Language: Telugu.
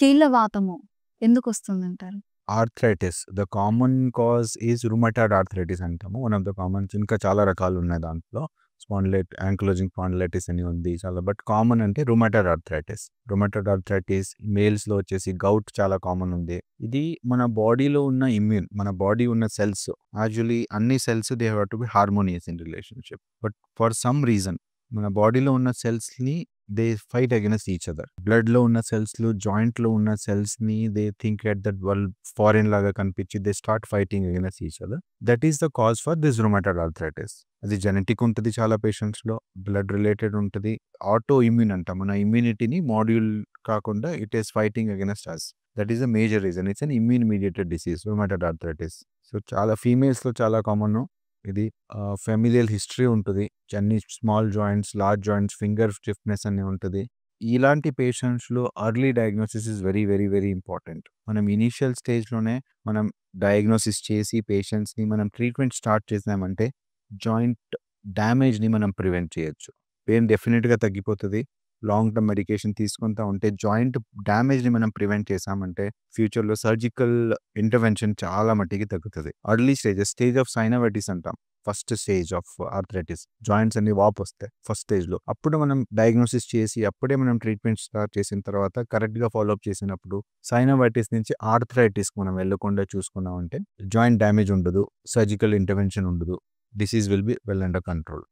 కీళ్ళ వాతము ఎందుకొస్తుందంటారు? Arthritis the common cause is rheumatoid arthritis అంటాము. వన్ ఆఫ్ ద కామన్, ఇంకా చాలా రకాలు ఉన్నాయి దాంట్లో. యాంకిలోజింగ్ స్పాండిలైటిస్ అని ఉంది చాలా, బట్ కామన్ అంటే rheumatoid arthritis. Rheumatoid arthritis males లో వచ్చేసి గౌట్ చాలా కామన్ ఉంది. ఇది మన బాడీలో ఉన్న ఇమ్యూన్, మన బాడీ ఉన్న సెల్స్, యాక్చువల్లీ అన్ని cells they have to be harmonious in relationship. But for some reason మన బాడీలో ఉన్న సెల్స్ ని they fight against each other. Blood లో ఉన్న సెల్స్ లు, జాయింట్ లో ఉన్న సెల్స్ ని దే థింక్ ఎట్ దట్ వాళ్ళు ఫారిన్ లాగా కనిపించి they start fighting against each other. That is the cause for this rheumatoid arthritis. అది జెనెటిక్ ఉంటుంది చాలా పేషెంట్స్ లో, బ్లడ్ రిలేటెడ్ ఉంటుంది, ఆటో ఇమ్యూన్ అంటాం. మన ఇమ్యూనిటీని మాడ్యూల్ కాకుండా it is fighting against us. That is a major reason. It's an immune mediated disease rheumatoid arthritis. So చాలా ఫీమేల్స్ లో చాలా కామన్ ఇది. ఫెమిలియల్ హిస్టరీ ఉంటుంది, అన్ని small joints, large joints, finger stiffness అని ఉంటుంది. ఇలాంటి పేషెంట్స్లో early diagnosis is very very very important. మనం ఇనీషియల్ స్టేజ్లోనే మనం డయాగ్నోసిస్ చేసి పేషెంట్స్ని మనం ట్రీట్మెంట్ స్టార్ట్ చేసామంటే జాయింట్ డ్యామేజ్ని మనం ప్రివెంట్ చేయొచ్చు. పెయిన్ డెఫినెట్గా తగ్గిపోతుంది. లాంగ్ టర్మ్ మెడికేషన్ తీసుకుంటా ఉంటే జాయింట్ డ్యామేజ్ని మనం ప్రివెంట్ చేసామంటే ఫ్యూచర్లో సర్జికల్ ఇంటర్వెన్షన్ చాలా మట్టికి తగ్గుతుంది. ఎర్లీ స్టేజ్ ఆఫ్ సైనోవైటిస్ అంటాం. First stage of arthritis, joints అన్ని వాపు వస్తాయి ఫస్ట్ స్టేజ్లో. అప్పుడు మనం డయాగ్నోసిస్ చేసి అప్పుడే మనం ట్రీట్మెంట్ స్టార్ట్ చేసిన తర్వాత కరెక్ట్గా ఫాలోఅప్ చేసినప్పుడు సైనోవైటిస్ నుంచి ఆర్థరైటిస్కి మనం వెళ్ళకుండా చూసుకున్నామంటే జాయింట్ డ్యామేజ్ ఉండదు, సర్జికల్ ఇంటర్వెన్షన్ ఉండదు, disease will be well under control.